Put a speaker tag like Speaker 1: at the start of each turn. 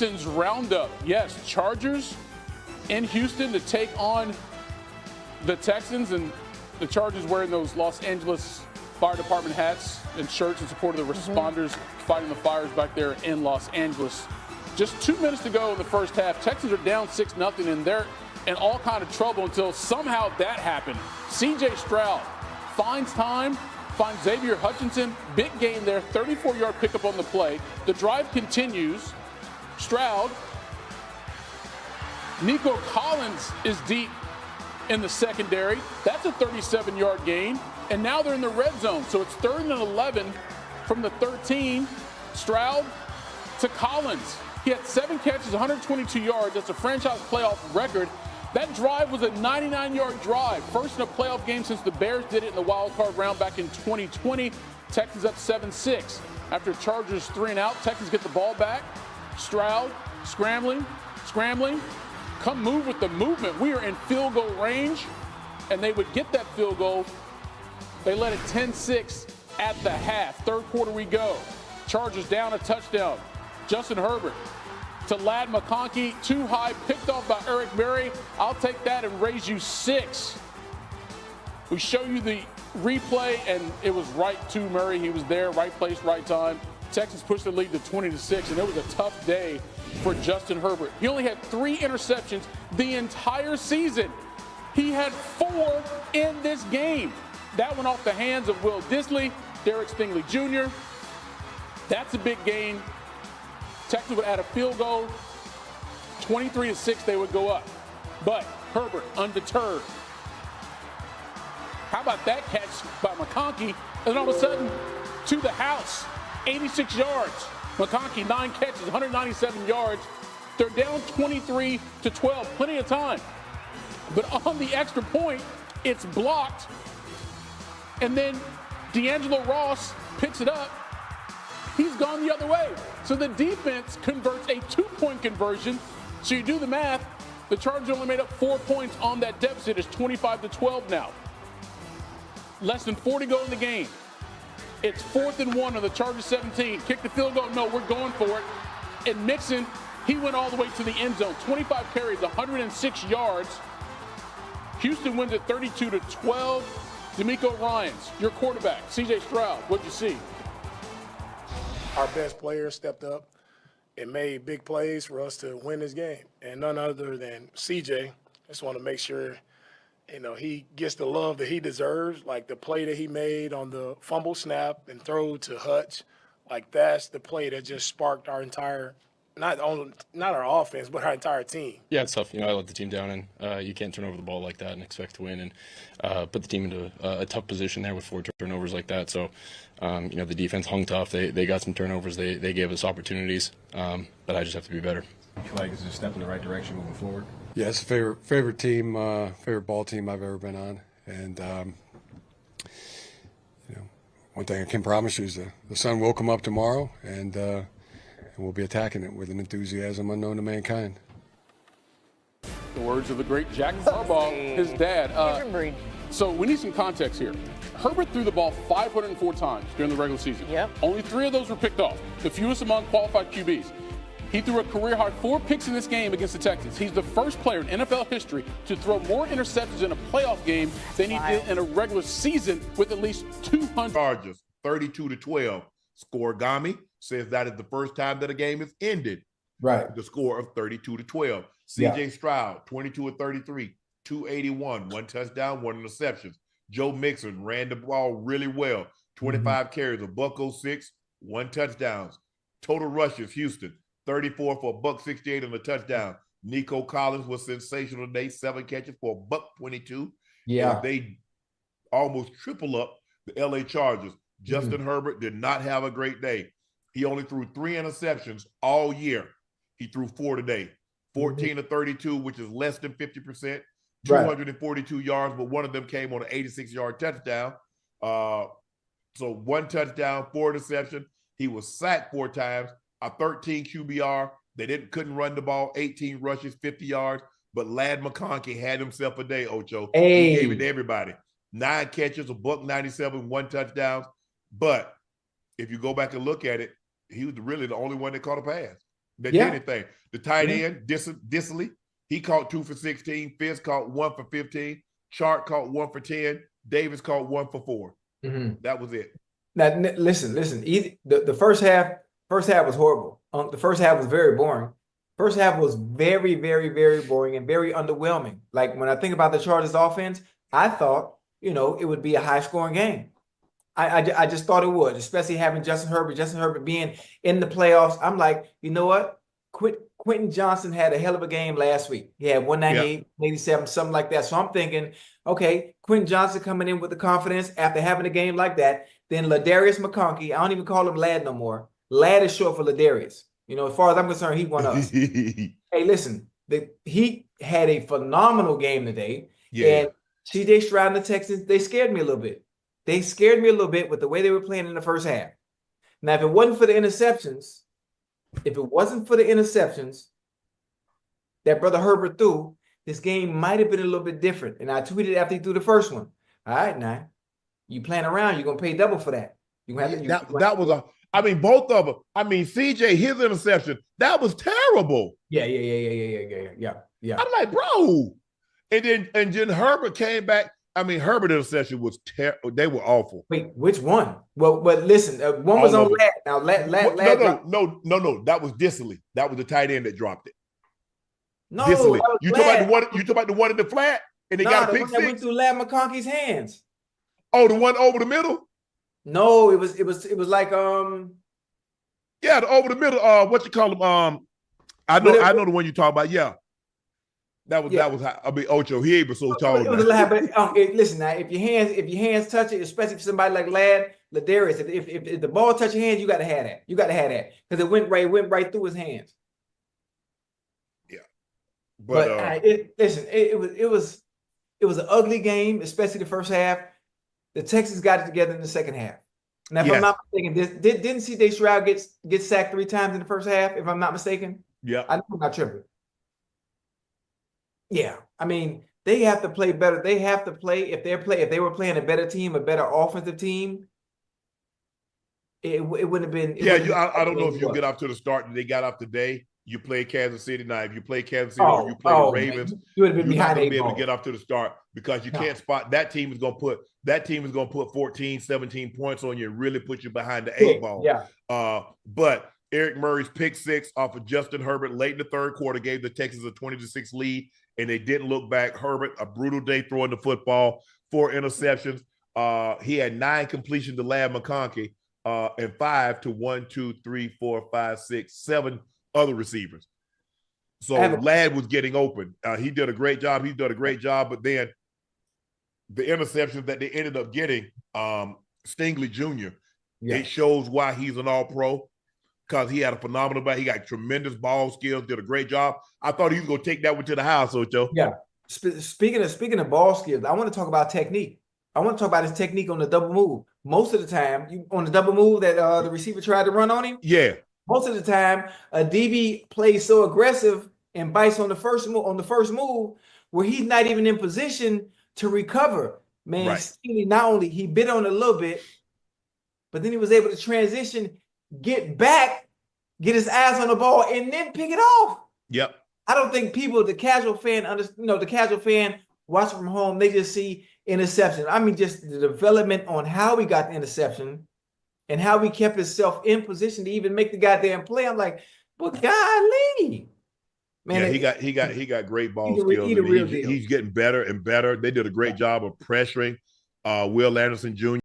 Speaker 1: Texans roundup. Yes, Chargers in Houston to take on the Texans, and the Chargers wearing those Los Angeles Fire Department hats and shirts in support of the responders fighting the fires back there in Los Angeles. Just 2 minutes to go in the first half. Texans are down 6-0, and they're in all kind of trouble until somehow that happened. C.J. Stroud finds time, finds Xavier Hutchinson. Big gain there, 34-yard pickup on the play. The drive continues. Stroud. Nico Collins is deep in the secondary. That's a 37-yard gain. And now they're in the red zone. So it's 3rd and 11 from the 13. Stroud to Collins. He had 7 catches, 122 yards. That's a franchise playoff record. That drive was a 99-yard drive. First in a playoff game since the Bears did it in the wild card round back in 2020. Texans up 7-6. After Chargers 3 and out, Texans get the ball back. Stroud scrambling. Come move with the movement. We are in field goal range, and they would get that field goal. They led it 10-6 at the half. Third quarter we go. Chargers down a touchdown. Justin Herbert to Ladd McConkey, too high, picked off by Eric Berry. I'll take that and raise you 6. We show you the replay, and it was right to Murray. He was there, right place, right time. Texans pushed the lead to 20-6, and it was a tough day for Justin Herbert. He only had 3 interceptions the entire season. He had 4 in this game. That went off the hands of Will Dissly, Derek Stingley Jr. That's a big gain. Texans would add a field goal. 23-6, they would go up. But Herbert, undeterred. How about that catch by McConkey? And all of a sudden, to the house, 86 yards. McConkey, 9 catches, 197 yards. They're down 23-12, plenty of time. But on the extra point, it's blocked. And then D'Angelo Ross picks it up. He's gone the other way. So the defense converts a 2-point conversion. So you do the math. The Chargers only made up 4 points on that deficit. It's 25-12 now. Less than 40 go in the game. It's 4th and 1 on the Chargers 17. Kick the field goal. No, we're going for it. And Mixon, he went all the way to the end zone. 25 carries, 106 yards. Houston wins it 32-12. D'Amico Ryans, your quarterback. C.J. Stroud, what'd you see?
Speaker 2: Our best player stepped up and made big plays for us to win this game. And none other than CJ. Just want to make sure, he gets the love that he deserves, like the play that he made on the fumble snap and throw to Hutch. Like, that's the play that just sparked our entire not our offense, but our entire team.
Speaker 3: Yeah, it's tough. I let the team down, and you can't turn over the ball like that and expect to win and put the team into a tough position there with 4 turnovers like that. So, the defense hung tough. They got some turnovers. They gave us opportunities, but I just have to be better.
Speaker 4: I feel like it's a step in the right direction moving forward.
Speaker 5: Yeah, it's a favorite team, favorite ball team I've ever been on. And, one thing I can promise you is the sun will come up tomorrow, and we'll be attacking it with an enthusiasm unknown to mankind.
Speaker 1: The words of the great Jack Harbaugh, his dad. So we need some context here. Herbert threw the ball 504 times during the regular season.
Speaker 6: Yep.
Speaker 1: Only 3 of those were picked off, the fewest among qualified QBs. He threw a career-high 4 picks in this game against the Texans. He's the first player in NFL history to throw more interceptions in a playoff game than he did in a regular season with at least 200.
Speaker 7: Chargers, 32-12. Scoregami says that is the first time that a game is ended.
Speaker 8: Right.
Speaker 7: The score of 32-12. C.J. Stroud, 22-33, 281, 1 touchdown, 1 interception. Joe Mixon ran the ball really well. 25 carries, $106, 1 touchdown. Total rushes, Houston, 34 for $168 and a touchdown. Nico Collins was sensational today, 7 catches for $122.
Speaker 8: Yeah.
Speaker 7: And they almost triple up the L.A. Chargers. Justin Herbert did not have a great day. He only threw 3 interceptions all year. He threw 4 today. 14-32, which is less than 50%. 242 yards, but one of them came on an 86-yard touchdown. So 1 touchdown, 4 interceptions. He was sacked 4 times, a 13 QBR. They couldn't run the ball, 18 rushes, 50 yards. But Ladd McConkey had himself a day, Ocho. He gave it to everybody. 9 catches, $197, 1 touchdown. But if you go back and look at it, he was really the only one that caught a pass. that did anything. The tight end, Disley, he caught 2 for 16. Fitz caught 1 for 15. Sharpe caught 1 for 10. Davis caught 1 for 4. That was it.
Speaker 6: Now, listen. The first half was horrible. The first half was very boring. First half was very, very, very boring and very underwhelming. Like, when I think about the Chargers offense, I thought, it would be a high-scoring game. I just thought it would, especially having Justin Herbert being in the playoffs. I'm like, you know what? Quentin Johnson had a hell of a game last week. He had 198, 87, something like that. So I'm thinking, okay, Quentin Johnson coming in with the confidence after having a game like that. Then Ladarius McConkey, I don't even call him Lad no more. Lad is short for Ladarius. As far as I'm concerned, he won us. Hey, listen, he had a phenomenal game today. And CJ Stroud and the Texans, they scared me a little bit. They scared me a little bit with the way they were playing in the first half. Now, if it wasn't for the interceptions that Brother Herbert threw, this game might have been a little bit different. And I tweeted after he threw the first one. All right, now, you playing around, you're going to pay double for that.
Speaker 7: That was both of them. CJ, his interception, that was terrible.
Speaker 6: Yeah.
Speaker 7: I'm like, bro. And then Herbert came back. Herbert interception was terrible. They were awful.
Speaker 6: Wait, which one? Well, but listen, one was on Lad. Now, Lad.
Speaker 7: No. That was Disley. That was the tight end that dropped it.
Speaker 6: No,
Speaker 7: Disley. You talk about the one in the flat, and they got a pick six.
Speaker 6: That went through Lad McConkey's hands.
Speaker 7: Oh, the one over the middle.
Speaker 6: No, it was like
Speaker 7: Yeah, the over the middle. What you call them? I know the one you talk about. Yeah. That was Ocho. He ain't so tall.
Speaker 6: It was a lad, but listen now. If your hands touch it, especially for somebody like Ladarius, if the ball touch your hands, you got to have that. You got to have that because it went right through his hands.
Speaker 7: Yeah,
Speaker 6: it was an ugly game, especially the first half. The Texans got it together in the second half. Now, if I'm not mistaken, didn't CJ Stroud get sacked 3 times in the first half? If I'm not mistaken,
Speaker 7: yeah,
Speaker 6: I'm not tripping. Yeah, they have to play better. They have to play if they were playing a better team, a better offensive team. It wouldn't have been.
Speaker 7: I don't know if you get off to the start that they got off today. You play Kansas City now. If you play Kansas City or you play the Ravens,
Speaker 6: you would have been
Speaker 7: behind. You're not going to be able
Speaker 6: ball.
Speaker 7: to get off to the start because you can't spot. That team is going to put 14, 17 points on you and really put you behind the 8 ball.
Speaker 6: Yeah.
Speaker 7: But Eric Murray's pick 6 off of Justin Herbert late in the third quarter gave the Texans a 20-6 lead, and they didn't look back. Herbert, a brutal day throwing the football, 4 interceptions. He had 9 completions to Lad McConkey and 5 to 1, 2, 3, 4, 5, 6, 7 other receivers. So Lad was getting open. He did a great job. He's done a great job, but then the interceptions that they ended up getting, Stingley Jr., it shows why he's an all-pro. Because he had a phenomenal ball. He got tremendous ball skills, did a great job. I thought he was going to take that one to the house, Ocho.
Speaker 6: Yeah. Speaking of ball skills, I want to talk about technique. I want to talk about his technique on the double move. Most of the time, on the double move that the receiver tried to run on him.
Speaker 7: Yeah.
Speaker 6: Most of the time, a DB plays so aggressive and bites on the first move where he's not even in position to recover. Man, Stingley, not only he bit on it a little bit, but then he was able to transition, get back, get his eyes on the ball, and then pick it off.
Speaker 7: Yep.
Speaker 6: I don't think the casual fan watching from home, they just see interception. Just the development on how he got the interception and how he kept himself in position to even make the goddamn play. I'm like, but golly. Man,
Speaker 7: he got great ball skills. He's getting better and better. They did a great job of pressuring Will Anderson Jr.